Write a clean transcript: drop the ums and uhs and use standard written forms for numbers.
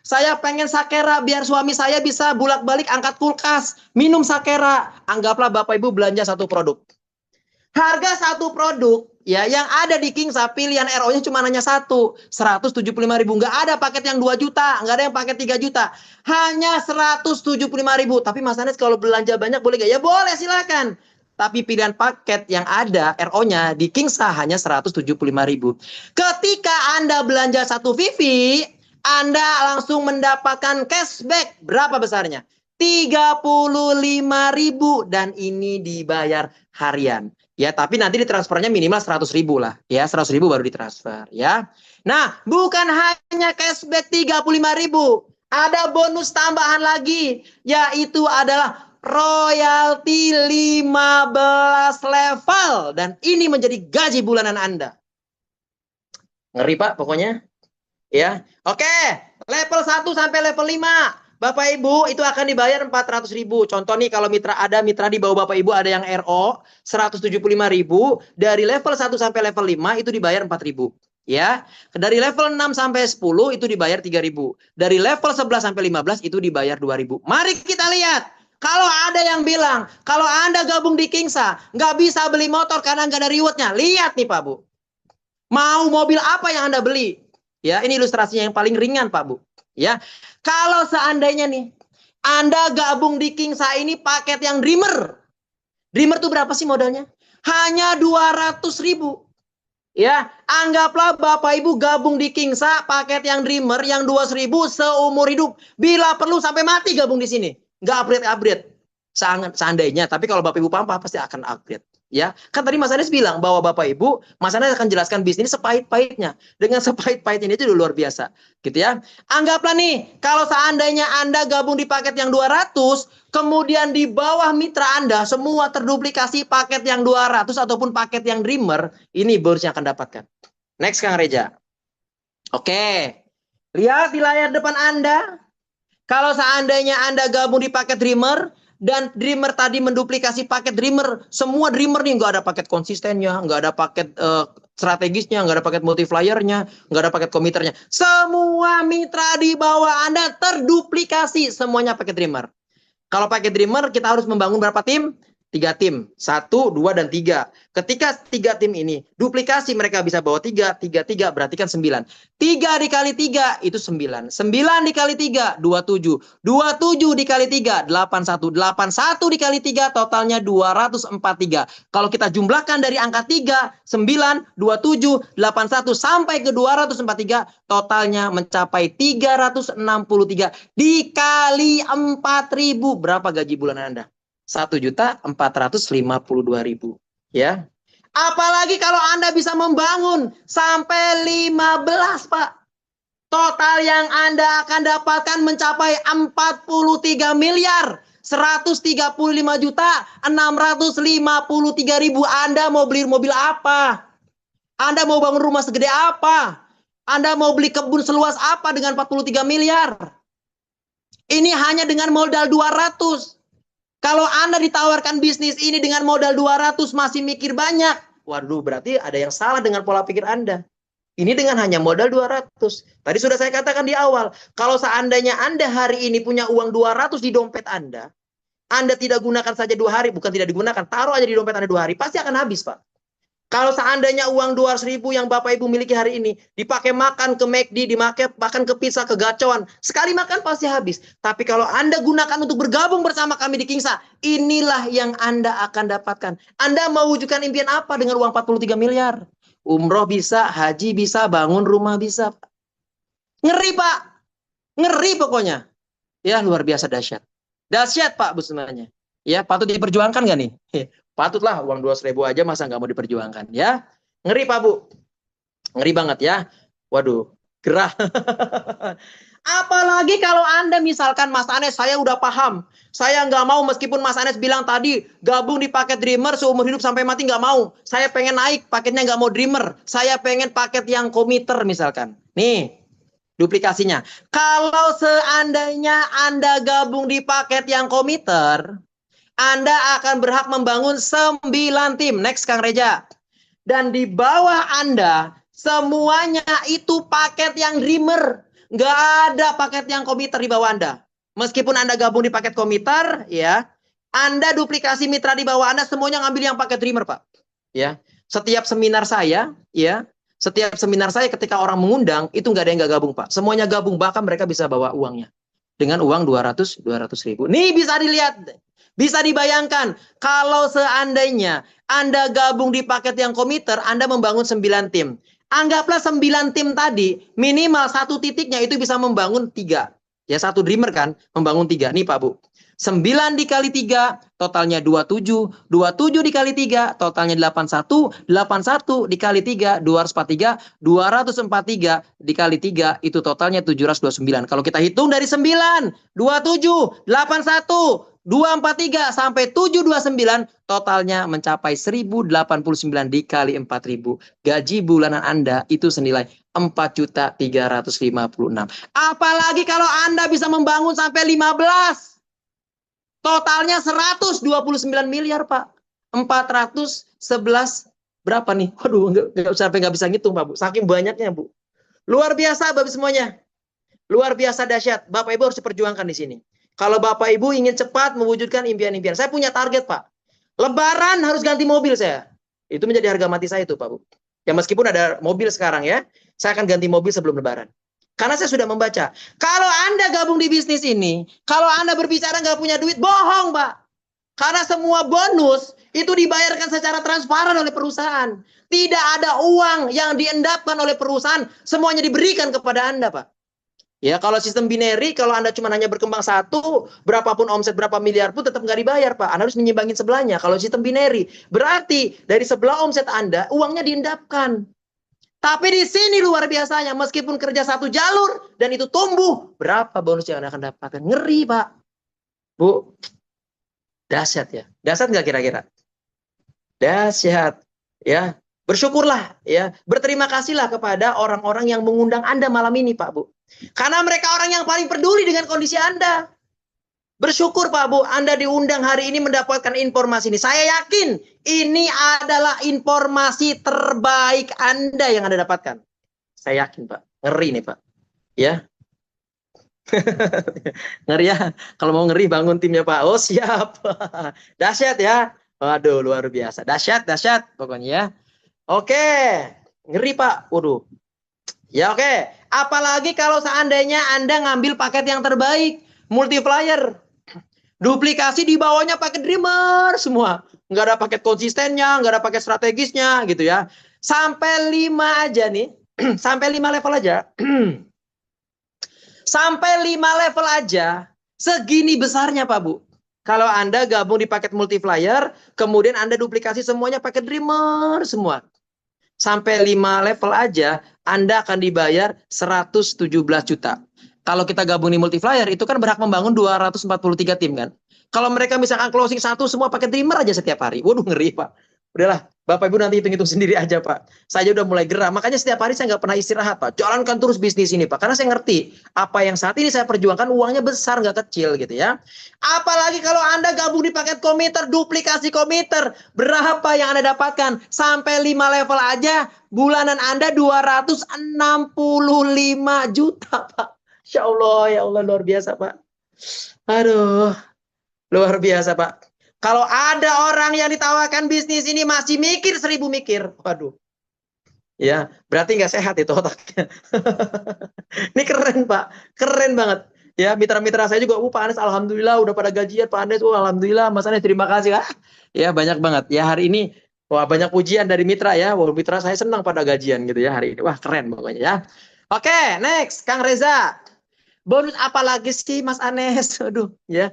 Saya pengen Sakera biar suami saya bisa bolak-balik angkat kulkas, minum Sakera. Anggaplah Bapak Ibu belanja satu produk. Harga satu produk ya yang ada di Kingsa pilihan RO-nya cuma hanya satu, 175.000. Nggak ada paket yang 2 juta, nggak ada yang paket 3 juta. Hanya 175.000. Tapi Mas Anes kalau belanja banyak boleh nggak? Ya boleh, silakan. Tapi pilihan paket yang ada RO-nya di Kingsa hanya 175.000. Ketika Anda belanja satu Vivi, Anda langsung mendapatkan cashback. Berapa besarnya? 35.000 dan ini dibayar harian. Ya, tapi nanti ditransfernya minimal 100.000 lah. Ya, 100.000 baru ditransfer. Ya. Nah, bukan hanya cashback 35.000. Ada bonus tambahan lagi. Yaitu adalah royalti 15 level. Dan ini menjadi gaji bulanan Anda. Ngeri Pak pokoknya. Ya. Oke. Level 1 sampai level 5. Bapak Ibu itu akan dibayar 400.000. Contoh nih kalau ada mitra di bawah Bapak Ibu ada yang RO 175.000, dari level 1 sampai level 5 itu dibayar 4.000. Ya. Dari level 6 sampai 10 itu dibayar 3.000. Dari level 11 sampai 15 itu dibayar 2.000. Mari kita lihat. Kalau ada yang bilang, kalau Anda gabung di Kingsa, nggak bisa beli motor karena nggak ada rewardnya. Lihat nih Pak Bu. Mau mobil apa yang Anda beli? Ya, ini ilustrasinya yang paling ringan Pak Bu. Ya, kalau seandainya nih Anda gabung di Kingsa ini paket yang Dreamer. Dreamer tuh berapa sih modalnya? Hanya 200.000. Ya, anggaplah Bapak Ibu gabung di Kingsa paket yang Dreamer yang 200.000 seumur hidup. Bila perlu sampai mati gabung di sini. Nggak upgrade-upgrade. Seandainya, tapi kalau Bapak Ibu paham pasti akan upgrade. Ya, kan tadi Mas Anies bilang bahwa Bapak Ibu, Mas Anies akan jelaskan bisnis sepahit-pahitnya. Dengan sepahit-pahitnya itu luar biasa, gitu ya. Anggaplah nih, kalau seandainya Anda gabung di paket yang 200, kemudian di bawah mitra Anda semua terduplikasi paket yang 200 ataupun paket yang Dreamer, ini bonus yang akan dapatkan. Next Kang Reja. Oke. Lihat di layar depan Anda. Kalau seandainya Anda gabung di paket Dreamer, dan Dreamer tadi menduplikasi paket Dreamer, semua Dreamer nih nggak ada paket konsistennya, nggak ada paket strategisnya, nggak ada paket multipliernya, nggak ada paket komiternya. Semua mitra di bawah Anda terduplikasi semuanya paket Dreamer. Kalau paket Dreamer kita harus membangun berapa tim? 3 tim, 1, 2, dan 3. Ketika 3 tim ini duplikasi mereka bisa bawa 3 berarti kan 9. 3 dikali 3 itu 9. 9 dikali 3, 27. 27 dikali 3, 81. 81 dikali 3 totalnya 243. Kalau kita jumlahkan dari angka 3, 9, 27, 81 sampai ke 243, totalnya mencapai 363 dikali 4.000. Berapa gaji bulanan Anda? 1.452.000, ya. Apalagi kalau Anda bisa membangun sampai 15, Pak. Total yang Anda akan dapatkan mencapai 43 miliar 135.653.000. Anda mau beli mobil apa? Anda mau bangun rumah segede apa? Anda mau beli kebun seluas apa dengan 43 miliar? Ini hanya dengan modal 200. Kalau Anda ditawarkan bisnis ini dengan modal 200 masih mikir banyak. Waduh, berarti ada yang salah dengan pola pikir Anda. Ini dengan hanya modal 200. Tadi sudah saya katakan di awal. Kalau seandainya Anda hari ini punya uang 200 di dompet Anda tidak gunakan saja 2 hari. Bukan tidak digunakan, taruh aja di dompet Anda 2 hari. Pasti akan habis, Pak. Kalau seandainya uang 200.000 yang Bapak Ibu miliki hari ini dipakai makan ke McD, dipakai makan ke pizza, ke gacoan, sekali makan pasti habis. Tapi kalau Anda gunakan untuk bergabung bersama kami di Kingsa, inilah yang Anda akan dapatkan. Anda mau wujudkan impian apa dengan uang 43 miliar? Umroh bisa, haji bisa, bangun rumah bisa. Ngeri Pak, ngeri pokoknya. Ya luar biasa dahsyat. Dahsyat Pak Bu semuanya. Ya patut diperjuangkan nggak nih? Patutlah, uang 200.000 aja masa nggak mau diperjuangkan ya. Ngeri Pak Bu. Ngeri banget ya. Waduh, gerah. Apalagi kalau Anda misalkan Mas Anes, saya udah paham. Saya nggak mau meskipun Mas Anes bilang tadi gabung di paket Dreamer seumur hidup sampai mati nggak mau. Saya pengen naik paketnya nggak mau Dreamer. Saya pengen paket yang komiter misalkan. Nih duplikasinya. Kalau seandainya Anda gabung di paket yang komiter, Anda akan berhak membangun 9 tim. Next Kang Reja. Dan di bawah Anda semuanya itu paket yang Dreamer. Nggak ada paket yang komiter di bawah Anda. Meskipun Anda gabung di paket komiter, ya, Anda duplikasi mitra di bawah Anda semuanya ngambil yang paket Dreamer, Pak. Ya, setiap seminar saya, ya, setiap seminar saya ketika orang mengundang itu nggak ada yang nggak gabung, Pak. Semuanya gabung, bahkan mereka bisa bawa uangnya dengan uang 200 ribu. Nih bisa dilihat, bisa dibayangkan kalau seandainya Anda gabung di paket yang komiter, Anda membangun 9 tim. Anggaplah 9 tim tadi, minimal satu titiknya itu bisa membangun 3. Ya, satu Dreamer kan, membangun 3. Nih Pak Bu, 9 dikali 3, totalnya 27. 27 dikali 3, totalnya 81. 81 dikali 3, 243. 243 dikali 3, itu totalnya 729. Kalau kita hitung dari 9, 27, 81, 243 sampai 729, totalnya mencapai 1089 dikali 4000. Gaji bulanan Anda itu senilai 4.356. Apalagi kalau Anda bisa membangun sampai 15. Totalnya 129 miliar, Pak. 411 berapa nih? Waduh, nggak bisa ngitung, Pak Bu. Saking banyaknya, Bu. Luar biasa, Bapak semuanya. Luar biasa dahsyat. Bapak Ibu harus diperjuangkan di sini. Kalau Bapak Ibu ingin cepat mewujudkan impian-impian. Saya punya target, Pak. Lebaran harus ganti mobil saya. Itu menjadi harga mati saya itu, Pak Bu. Ya meskipun ada mobil sekarang ya, saya akan ganti mobil sebelum Lebaran. Karena saya sudah membaca. Kalau Anda gabung di bisnis ini, kalau Anda berbicara nggak punya duit, bohong, Pak. Karena semua bonus itu dibayarkan secara transparan oleh perusahaan. Tidak ada uang yang diendapkan oleh perusahaan, semuanya diberikan kepada Anda, Pak. Ya, kalau sistem binary, kalau Anda cuma hanya berkembang satu, berapapun omset berapa miliar pun tetap nggak dibayar, Pak. Anda harus menyimbangin sebelahnya. Kalau sistem binary, berarti dari sebelah omset Anda, uangnya diendapkan. Tapi di sini luar biasanya, meskipun kerja satu jalur, dan itu tumbuh, berapa bonus yang Anda akan dapatkan? Ngeri, Pak. Bu, dahsyat ya. Dahsyat nggak kira-kira? Dahsyat. Ya, bersyukurlah, ya. Berterima kasihlah kepada orang-orang yang mengundang Anda malam ini, Pak Bu. Karena mereka orang yang paling peduli dengan kondisi Anda. Bersyukur Pak Bu, Anda diundang hari ini mendapatkan informasi ini. Saya yakin ini adalah informasi terbaik Anda yang Anda dapatkan. Saya yakin Pak, ngeri nih Pak. Ya. Ngeri ya, kalau mau ngeri bangun timnya Pak. Oh siap. Dahsyat ya. Waduh luar biasa. Dahsyat, dahsyat pokoknya ya. Oke, ngeri Pak. Waduh. Ya oke, apalagi kalau seandainya Anda ngambil paket yang terbaik, multiplier. Duplikasi di bawahnya paket Dreamer semua. Nggak ada paket konsistennya, nggak ada paket strategisnya gitu ya. Sampai 5 aja nih, sampai 5 level aja. Sampai 5 level aja, segini besarnya Pak Bu. Kalau Anda gabung di paket multiplier, kemudian Anda duplikasi semuanya paket Dreamer semua. Sampai 5 level aja, Anda akan dibayar 117 juta. Kalau kita gabung di multiplier, itu kan berhak membangun 243 tim kan. Kalau mereka misalkan closing satu, semua pakai Dreamer aja setiap hari. Waduh, ngeri Pak. Udahlah, Bapak Ibu nanti hitung-hitung sendiri aja Pak. Saya udah mulai gerah, makanya setiap hari saya nggak pernah istirahat Pak. Jalankan terus bisnis ini Pak. Karena saya ngerti, apa yang saat ini saya perjuangkan uangnya besar, nggak kecil gitu ya. Apalagi kalau Anda gabung di paket komiter, duplikasi komiter. Berapa yang Anda dapatkan? Sampai 5 level aja, bulanan Anda 265 juta Pak. Ya Allah luar biasa Pak. Aduh, luar biasa Pak. Kalau ada orang yang ditawarkan bisnis ini masih mikir 1000 mikir, waduh. Ya, berarti nggak sehat itu otaknya. Ini keren Pak, keren banget. Ya, mitra-mitra saya juga, Pak Anes, alhamdulillah udah pada gajian, Pak Anes, alhamdulillah, Mas Anes terima kasih. Ya, banyak banget. Ya, hari ini, wah banyak pujian dari mitra ya. Wah, mitra saya senang pada gajian gitu ya hari ini. Wah, keren pokoknya ya. Oke, next, Kang Reza. Bonus apa lagi sih Mas Anes? Aduh, ya.